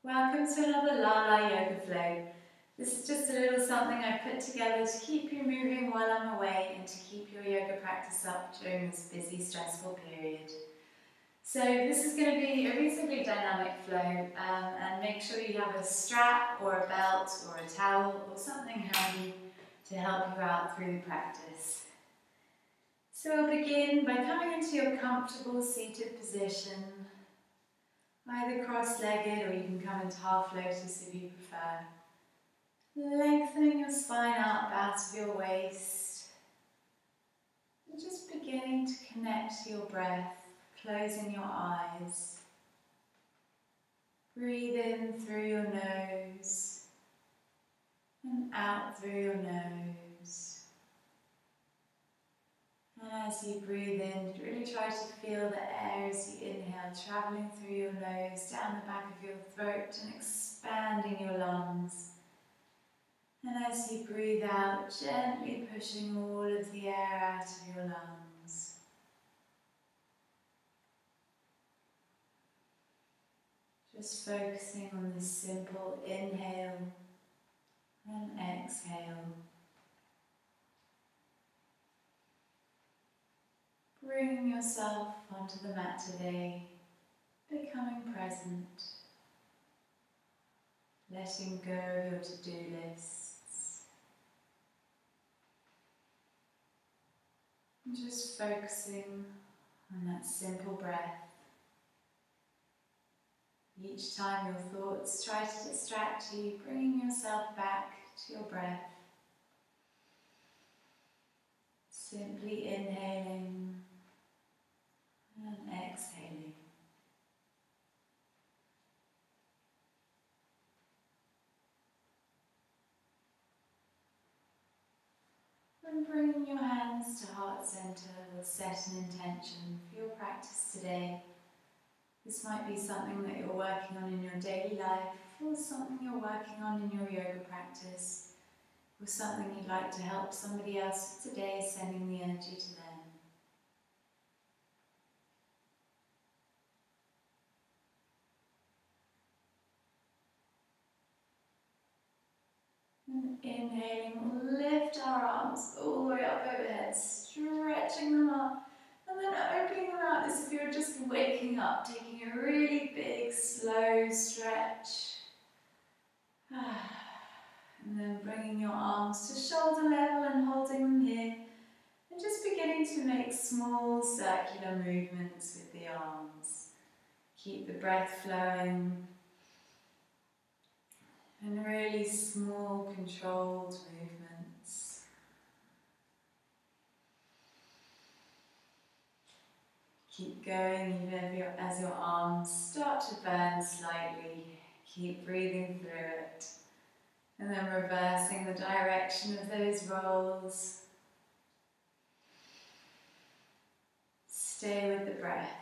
Welcome to another LahLah yoga flow. This is just a little something I put together to keep you moving while I'm away and to keep your yoga practice up during this busy, stressful period. So this is going to be a reasonably dynamic flow, and make sure you have a strap or a belt or a towel or something handy to help you out through the practice. So we'll begin by coming into your comfortable seated position, either cross-legged or you can come into half lotus if you prefer. Lengthening your spine up out of your waist and just beginning to connect to your breath, closing your eyes. Breathe in through your nose and out through your nose. And as you breathe in, really try to feel the air as you inhale, travelling through your nose, down the back of your throat and expanding your lungs. And as you breathe out, gently pushing all of the air out of your lungs. Just focusing on this simple inhale and exhale. Bringing yourself onto the mat today, becoming present, letting go of your to-do lists, and just focusing on that simple breath. Each time your thoughts try to distract you, bringing yourself back to your breath, simply inhaling and exhaling. And bringing your hands to heart center, we'll set an intention for your practice today. This might be something that you're working on in your daily life, or something you're working on in your yoga practice, or something you'd like to help somebody else with today, sending the energy to them. And inhaling, we'll lift our arms all the way up overhead, stretching them up. And then opening them out as if you're just waking up, taking a really big, slow stretch. And then bringing your arms to shoulder level and holding them here. And just beginning to make small circular movements with the arms. Keep the breath flowing. And really small, controlled movements. Keep going even as your arms start to burn slightly. Keep breathing through it. And then reversing the direction of those rolls. Stay with the breath.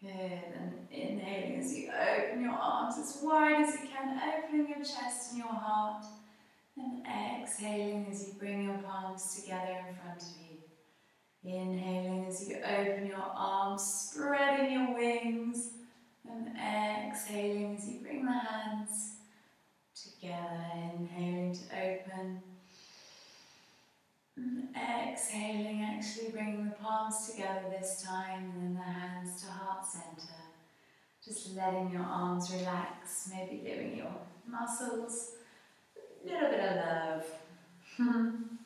Good, and inhaling as you open your arms as wide as you can, opening your chest and your heart, and exhaling as you bring your palms together in front of you. Inhaling as you open your arms, spreading your wings, and exhaling as you bring the hands together. Inhaling to open, and exhaling, actually bringing the palms together this time, and then the hands to heart center. Just letting your arms relax, maybe giving your muscles a little bit of love. And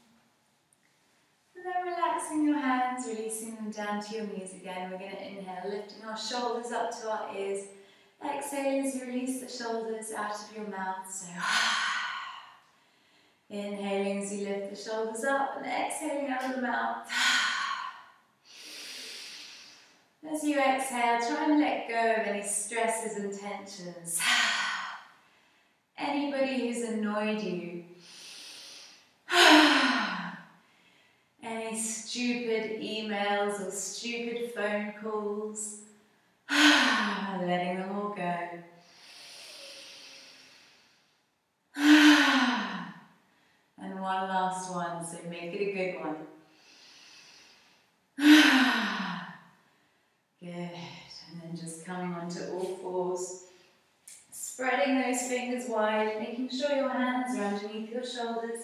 then relaxing your hands, releasing them down to your knees again. We're going to inhale, lifting our shoulders up to our ears. Exhale as you release the shoulders out of your mouth. So inhaling as you lift the shoulders up and exhaling out of the mouth. As you exhale, try and let go of any stresses and tensions. Anybody who's annoyed you. Any stupid emails or stupid phone calls. Letting them all go. And one last one, so make it a good one. Good. And then just coming onto all fours. Spreading those fingers wide, making sure your hands are underneath your shoulders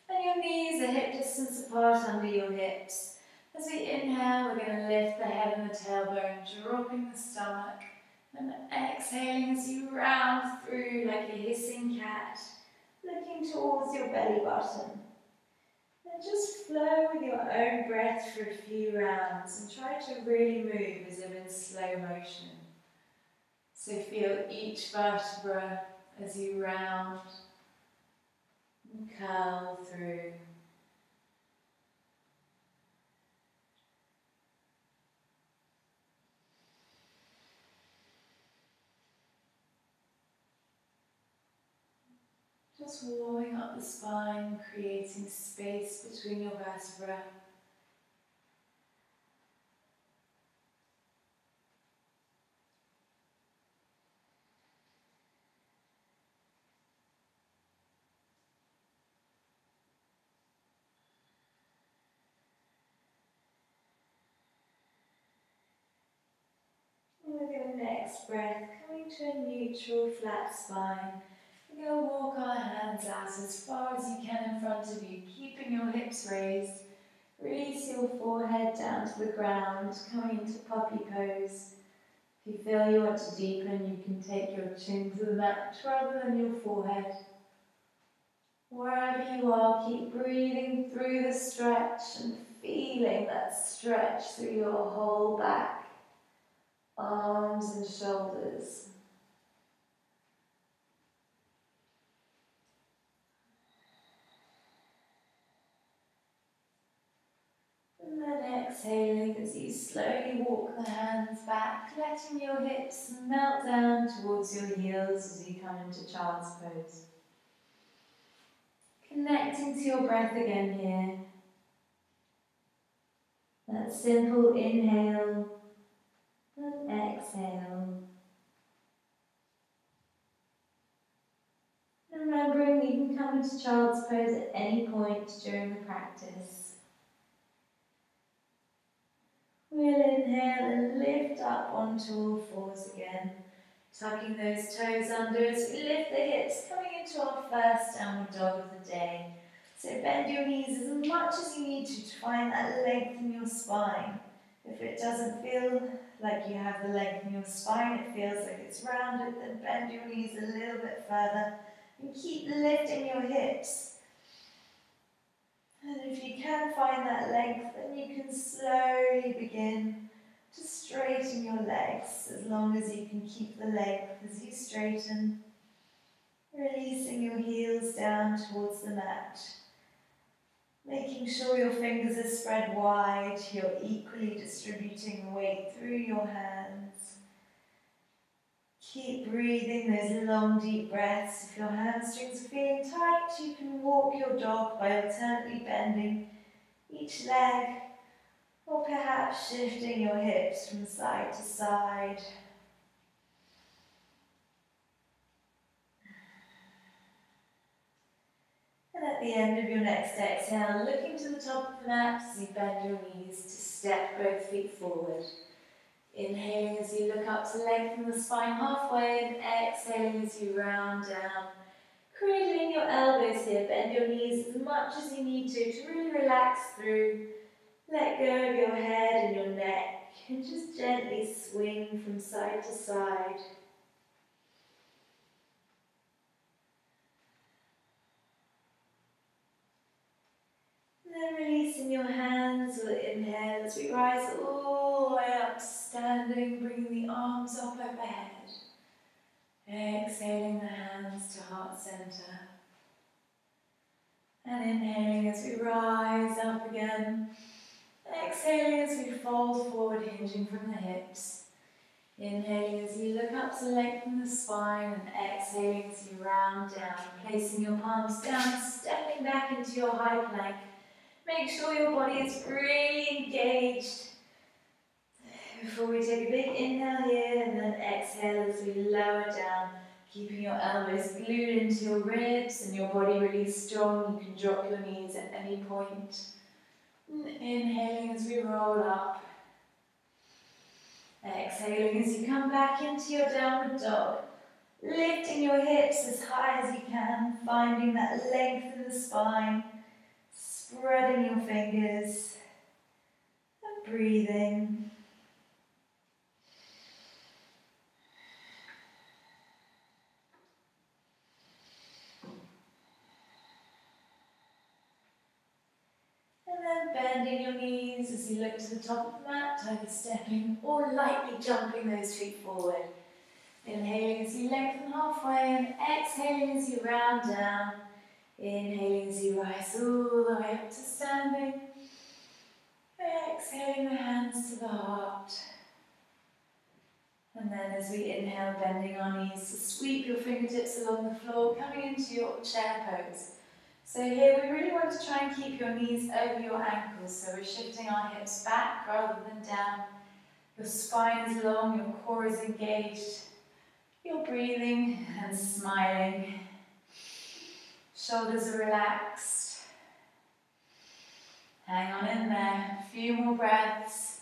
and your knees are hip distance apart under your hips. As we inhale, we're going to lift the head and the tailbone, dropping the stomach, and exhaling as you round through like a hissing cat, looking towards your belly button. And just flow with your own breath for a few rounds and try to really move as if in slow motion. So feel each vertebra as you round and curl through. Just warming up the spine, creating space between your vertebrae. And with your next breath, coming to a neutral flat spine, we're going to walk our hands out as far as you can in front of you, keeping your hips raised. Release your forehead down to the ground, coming into puppy pose. If you feel you want to deepen, you can take your chin to the mat rather than your forehead. Wherever you are, keep breathing through the stretch and feeling that stretch through your whole back, arms and shoulders. And then exhaling as you slowly walk the hands back, letting your hips melt down towards your heels as you come into child's pose. Connecting to your breath again here. That simple inhale and exhale. Remembering you can come into child's pose at any point during the practice. We'll inhale and lift up onto all fours again, tucking those toes under as we lift the hips, coming into our first downward dog of the day. So bend your knees as much as you need to find that length in your spine. If it doesn't feel like you have the length in your spine, it feels like it's rounded, then bend your knees a little bit further and keep lifting your hips. And if you can find that length, then you can slowly begin to straighten your legs as long as you can keep the length as you straighten, releasing your heels down towards the mat. Making sure your fingers are spread wide, you're equally distributing the weight through your hands. Keep breathing those long, deep breaths. If your hamstrings are feeling tight, you can walk your dog by alternately bending each leg, or perhaps shifting your hips from side to side. And at the end of your next exhale, looking to the top of the mat as you bend your knees to step both feet forward. Inhaling as you look up to lengthen the spine halfway, and exhaling as you round down. Cradling your elbows here, bend your knees as much as you need to really relax through. Let go of your head and your neck, and just gently swing from side to side. And then releasing your hands with inhale as we rise all the way up to standing, bringing the arms up overhead. Exhaling the hands to heart center. And inhaling as we rise up again. Exhaling as we fold forward, hinging from the hips. Inhaling as you look up to lengthen the spine, and exhaling as you round down, placing your palms down, stepping back into your high plank. Make sure your body is really engaged. Before we take a big inhale here, and then exhale as we lower down, Keeping your elbows glued into your ribs and your body really strong. You can drop your knees at any point. Inhaling as we roll up. Exhaling as you come back into your downward dog. Lifting your hips as high as you can, finding that length in the spine. Spreading your fingers and breathing. And then bending your knees as you look to the top of the mat, either stepping or lightly jumping those feet forward. Inhaling as you lengthen halfway and exhaling as you round down. Inhaling as you rise all the way up to standing. Exhaling the hands to the heart. And then as we inhale, bending our knees to sweep your fingertips along the floor, coming into your chair pose. So here we really want to try and keep your knees over your ankles, so we're shifting our hips back rather than down. Your spine is long, your core is engaged. You're breathing and smiling. Shoulders are relaxed. Hang on in there, a few more breaths.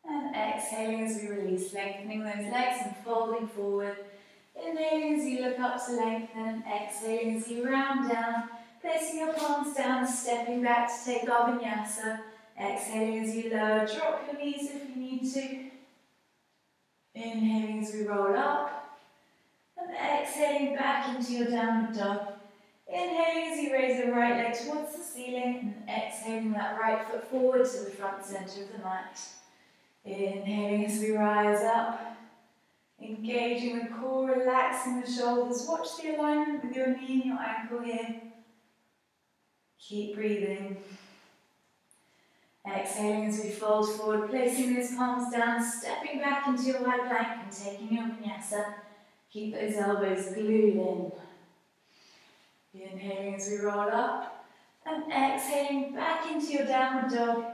And exhaling as we release, lengthening those legs and folding forward. Inhaling as you look up to lengthen, and exhaling as you round down, placing your palms down, stepping back to take our vinyasa. Exhaling as you lower, drop your knees if you need to. Inhaling as we roll up, and exhaling back into your downward dog. Inhaling as you raise your right leg towards the ceiling, and exhaling that right foot forward to the front centre of the mat. Inhaling as we rise up, engaging the core, relaxing the shoulders. Watch the alignment with your knee and your ankle here. Keep breathing. Exhaling as we fold forward, placing those palms down, stepping back into your high plank and taking your vinyasa. Keep those elbows glued in. Inhaling as we roll up and exhaling back into your downward dog.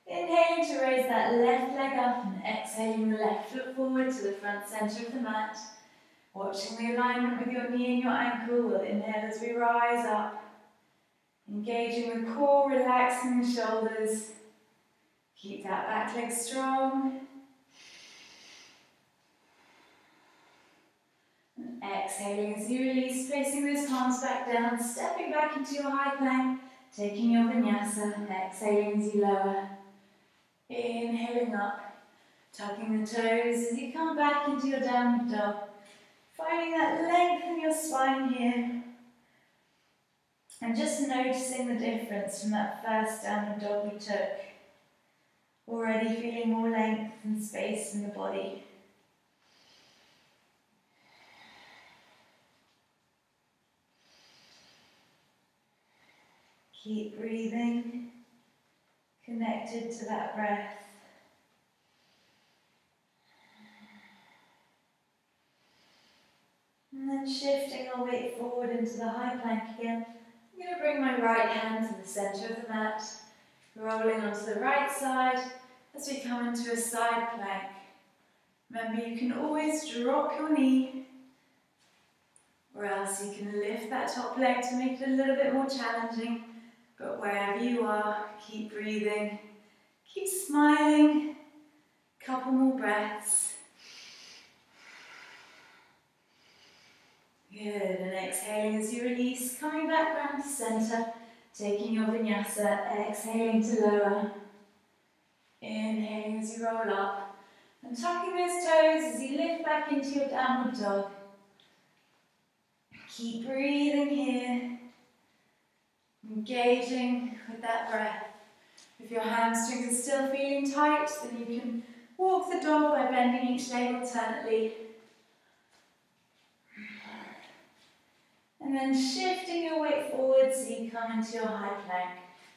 Inhaling to raise that left leg up and exhaling the left foot forward to the front centre of the mat. Watching the alignment with your knee and your ankle. We'll inhale as we rise up. Engaging the core, relaxing the shoulders. Keep that back leg strong. And exhaling as you release, placing those palms back down, stepping back into your high plank, taking your vinyasa, exhaling as you lower. Inhaling up, tucking the toes as you come back into your downward dog. Finding that length in your spine here. And just noticing the difference from that first downward dog we took. Already feeling more length and space in the body. Keep breathing, connected to that breath. And then shifting our weight forward into the high plank again. I'm going to bring my right hand to the centre of the mat, rolling onto the right side as we come into a side plank. Remember, you can always drop your knee, or else you can lift that top leg to make it a little bit more challenging. But wherever you are, keep breathing, keep smiling. Couple more breaths. Good, and exhaling as you release, coming back round to centre, taking your vinyasa, exhaling to lower. Inhaling as you roll up, and tucking those toes as you lift back into your downward dog. Keep breathing here, engaging with that breath. If your hamstrings are still feeling tight, then you can walk the dog by bending each leg alternately. And then shifting your weight forward so you come into your high plank.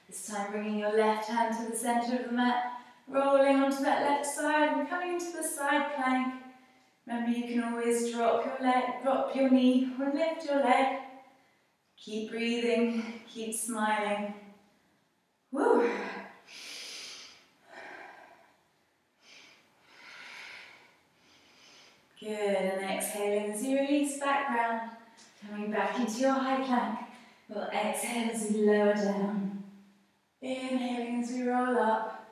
This time bringing your left hand to the centre of the mat, rolling onto that left side and coming into the side plank. Remember, you can always drop your leg, drop your knee or lift your leg. Keep breathing, keep smiling. Woo! Good, and exhaling as you release back round, coming back into your high plank. We'll exhale as we lower down. Inhaling as we roll up.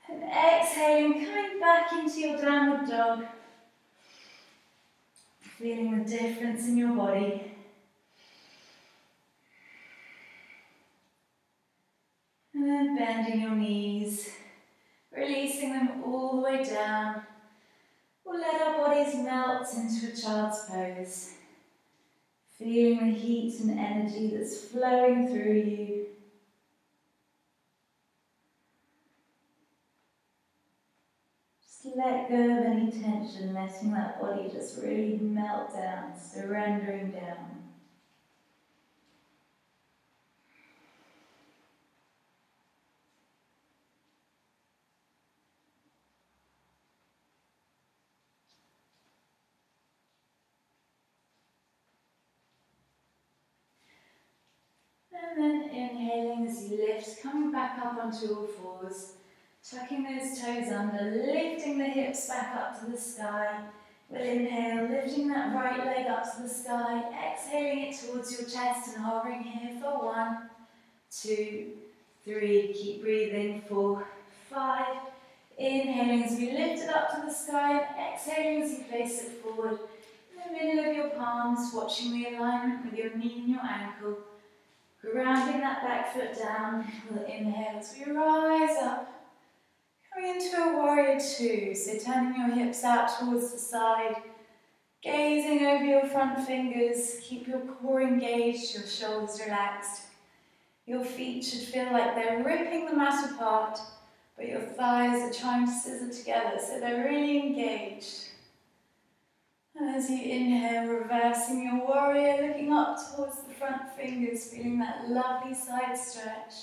And exhaling, coming back into your downward dog. Feeling the difference in your body. And then bending your knees, releasing them all the way down. We'll let our bodies melt into a child's pose. Feeling the heat and energy that's flowing through you. Just let go of any tension, letting that body just really melt down, surrendering down. And then inhaling as you lift, coming back up onto all fours, tucking those toes under, lifting the hips back up to the sky. We'll inhale, lifting that right leg up to the sky, exhaling it towards your chest and hovering here for 1, 2, 3, keep breathing, 4, 5. Inhaling as we lift it up to the sky and exhaling as you place it forward in the middle of your palms, watching the alignment with your knee and your ankle. Grounding that back foot down, we'll inhale as we rise up, coming into a warrior 2, so turning your hips out towards the side, gazing over your front fingers, keep your core engaged, your shoulders relaxed. Your feet should feel like they're ripping the mat apart, but your thighs are trying to scissor together, so they're really engaged. And as you inhale, reversing your warrior, looking up towards the front fingers, feeling that lovely side stretch.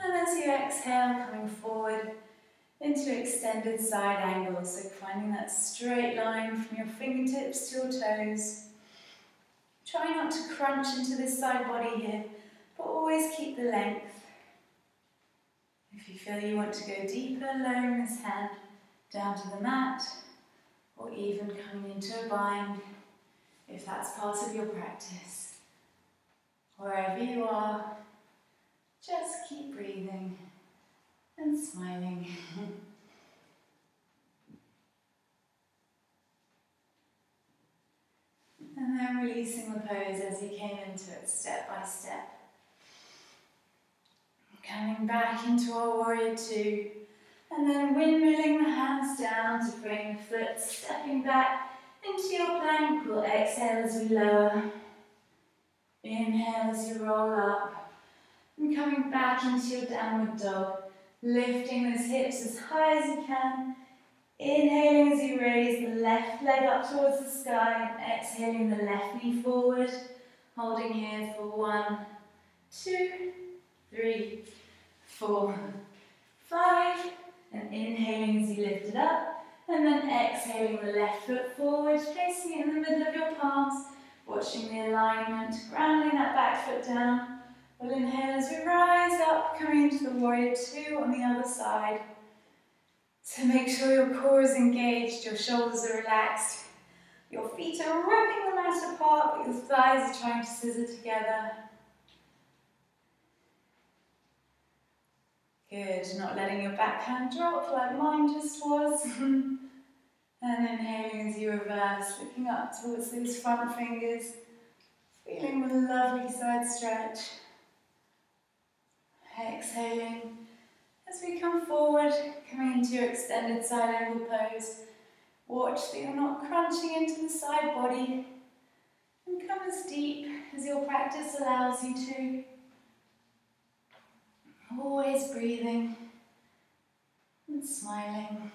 And as you exhale, coming forward into extended side angle, so finding that straight line from your fingertips to your toes. Try not to crunch into this side body here, but always keep the length. If you feel you want to go deeper, lowering this hand down to the mat, or even coming into a bind, if that's part of your practice. Wherever you are, just keep breathing and smiling. And then releasing the pose as you came into it, step by step. Coming back into our warrior 2. And then windmilling the hands down to frame the foot, stepping back into your plank. We'll exhale as we lower. Inhale as you roll up. And coming back into your downward dog. Lifting those hips as high as you can. Inhaling as you raise the left leg up towards the sky. And exhaling the left knee forward. Holding here for 1, 2, 3, 4, 5. And inhaling as you lift it up, and then exhaling the left foot forward, placing it in the middle of your palms, watching the alignment, grounding that back foot down. We'll inhale as we rise up, coming into the warrior 2 on the other side. So make sure your core is engaged, your shoulders are relaxed, your feet are ripping the mat apart, but your thighs are trying to scissor together. Good, not letting your back hand drop like mine just was. And inhaling as you reverse, looking up towards those front fingers, feeling the lovely side stretch. Exhaling as we come forward, coming into your extended side angle pose. Watch that you're not crunching into the side body. And come as deep as your practice allows you to. Always breathing and smiling.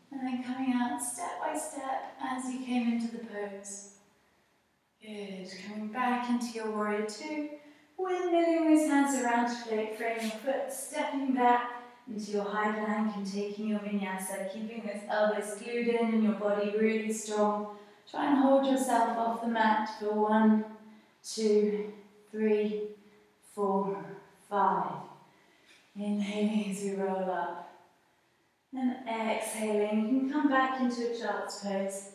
And then coming out step by step as you came into the pose. Good. Coming back into your warrior 2. Windmilling those hands around to frame your foot, stepping back into your high plank and taking your vinyasa, keeping those elbows glued in and your body really strong. Try and hold yourself off the mat for 1, 2, 3, 4, 5. Inhaling as we roll up. And exhaling. You can come back into a child's pose.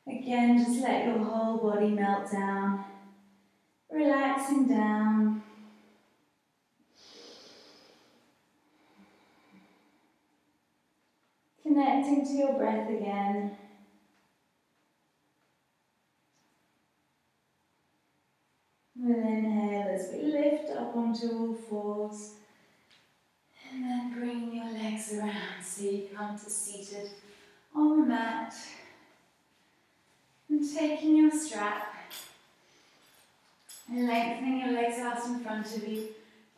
Again, just let your whole body melt down. Relaxing down. Connecting to your breath again. We'll inhale as we lift up onto all fours. And then bring your legs around so you come to seated on the mat. And taking your strap and lengthening your legs out in front of you.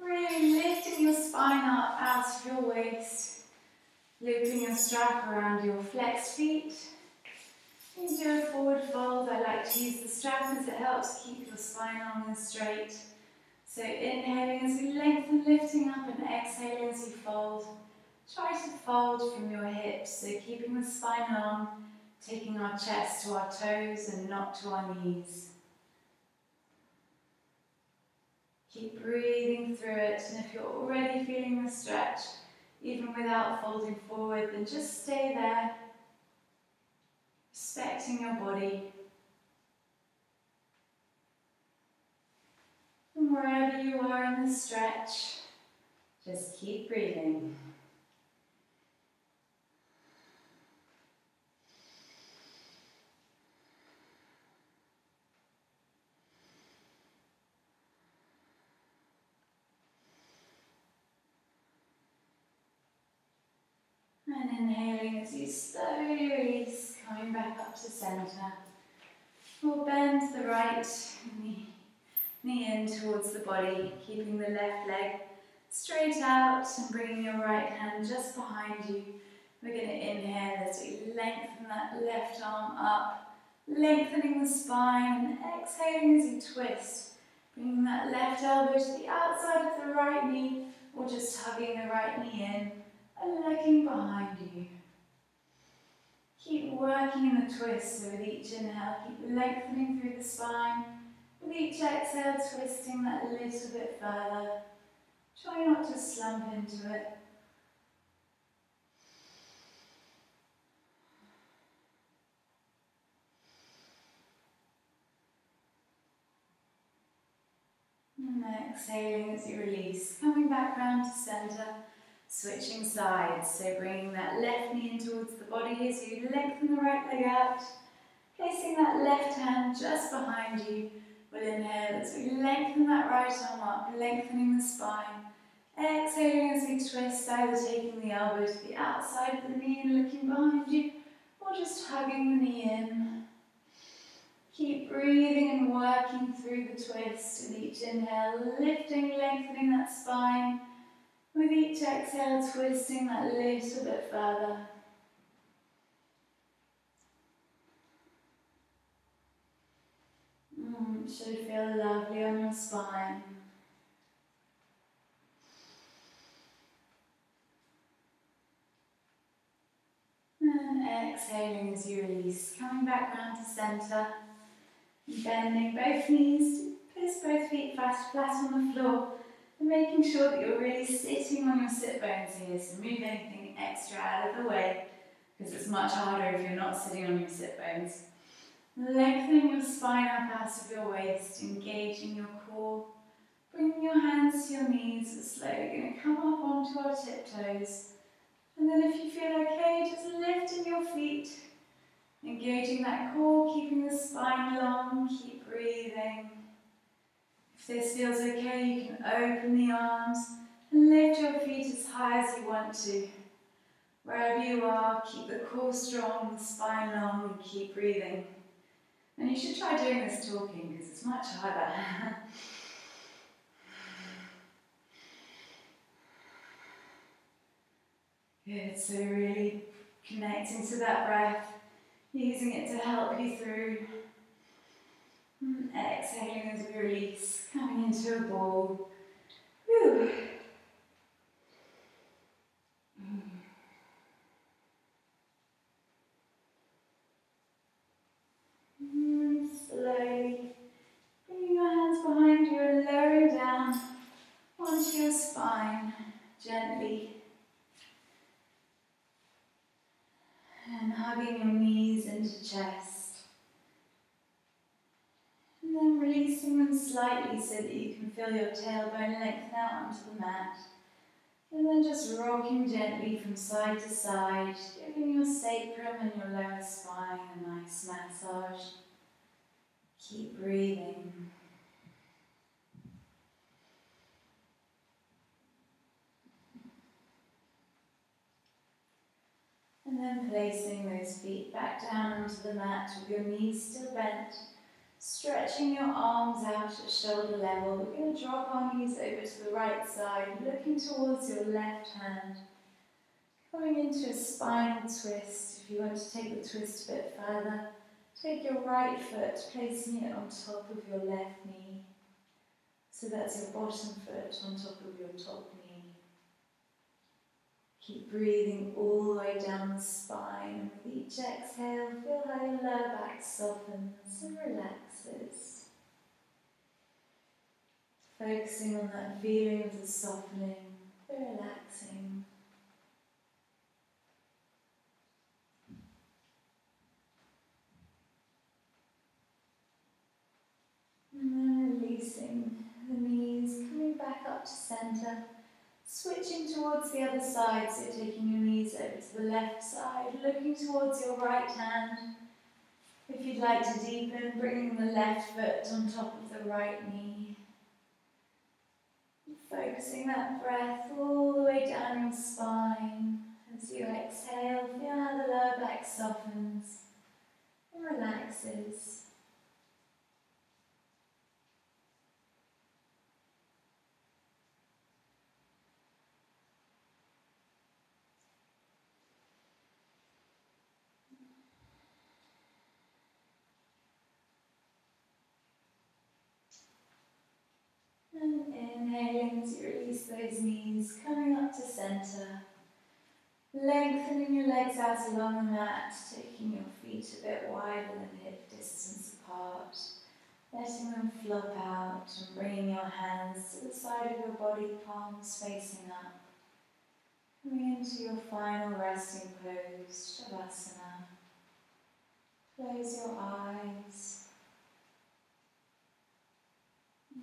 Really lifting your spine up out of your waist. Looping your strap around your flexed feet. You can do a forward fold. I like to use the strap as it helps keep your spine long and straight. So inhaling as we lengthen, lifting up, and exhaling as you fold. Try to fold from your hips, so keeping the spine long, taking our chest to our toes and not to our knees. Keep breathing through it, and if you're already feeling the stretch, even without folding forward, then just stay there, respecting your body. And wherever you are in the stretch, just keep breathing. And inhaling as you slowly release, coming back up to centre. We'll bend the right knee in towards the body, keeping the left leg straight out and bringing your right hand just behind you. We're going to inhale as we lengthen that left arm up, lengthening the spine, and exhaling as you twist, bringing that left elbow to the outside of the right knee, or just hugging the right knee in and looking behind you. Keep working in the twist, so with each inhale, keep lengthening through the spine. With each exhale, twisting that a little bit further. Try not to slump into it. And exhaling as you release, coming back round to centre, switching sides. So bringing that left knee in towards the body as you lengthen the right leg out. Placing that left hand just behind you. We'll inhale as we lengthen that right arm up, lengthening the spine. Exhaling as we twist, either taking the elbow to the outside of the knee and looking behind you, or just hugging the knee in. Keep breathing and working through the twist. With each inhale, lifting, lengthening that spine. With each exhale, twisting that little bit further. It should feel lovely on your spine. And exhaling as you release, coming back round to centre. Bending both knees, place both feet flat on the floor, and making sure that you're really sitting on your sit bones here, so move anything extra out of the way, because it's much harder if you're not sitting on your sit bones. Lengthening your spine up out of your waist, engaging your core, bringing your hands to your knees. We're slowly going to come up onto our tiptoes, and then if you feel okay, just lifting your feet. Engaging that core, keeping the spine long, keep breathing. If this feels okay, you can open the arms and lift your feet as high as you want to. Wherever you are, keep the core strong, the spine long, and keep breathing. And you should try doing this talking, because it's much harder. Good, so really connecting to that breath. Using it to help you through. And exhaling as we release, coming into a ball. Whew. And slowly bringing your hands behind you and lowering down onto your spine gently. And hugging your knees into chest. And then releasing them slightly so that you can feel your tailbone lengthen out onto the mat. And then just rocking gently from side to side, giving your sacrum and your lower spine a nice massage. Keep breathing. And then placing those feet back down onto the mat with your knees still bent. Stretching your arms out at shoulder level. We're going to drop our knees over to the right side, looking towards your left hand. Going into a spinal twist. If you want to take the twist a bit further, take your right foot, placing it on top of your left knee. So that's your bottom foot on top of your top knee. Keep breathing all the way down the spine. With each exhale, feel how your lower back softens and relaxes. Focusing on that feeling of the softening, the relaxing. And then releasing the knees, coming back up to centre. Switching towards the other side, so taking your knees over to the left side, looking towards your right hand. If you'd like to deepen, bringing the left foot on top of the right knee. Focusing that breath all the way down your spine. As you exhale, feel how the lower back softens and relaxes. And inhaling as you release those knees, coming up to centre. Lengthening your legs out along the mat, taking your feet a bit wider than hip distance apart. Letting them flop out and bringing your hands to the side of your body, palms facing up. Coming into your final resting pose, Shavasana. Close your eyes.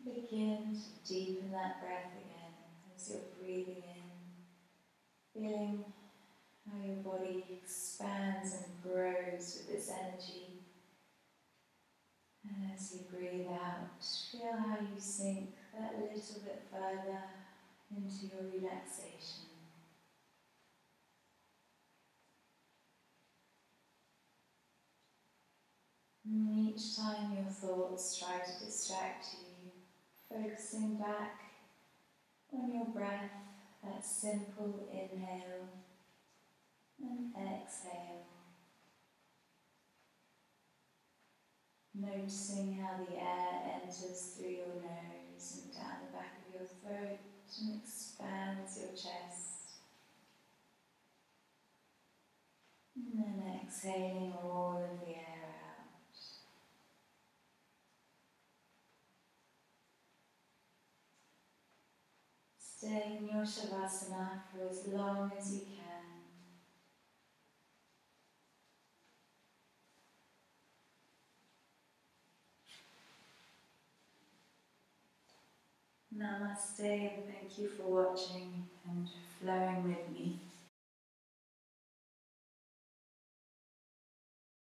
Begin to deepen that breath again as you're breathing in, feeling how your body expands and grows with this energy. And as you breathe out, feel how you sink that little bit further into your relaxation. And each time your thoughts try to distract you, focusing back on your breath, that simple inhale and exhale. Noticing how the air enters through your nose and down the back of your throat and expands your chest. And then exhaling all of the air out. Stay in your Shavasana for as long as you can. Namaste, and thank you for watching and flowing with me.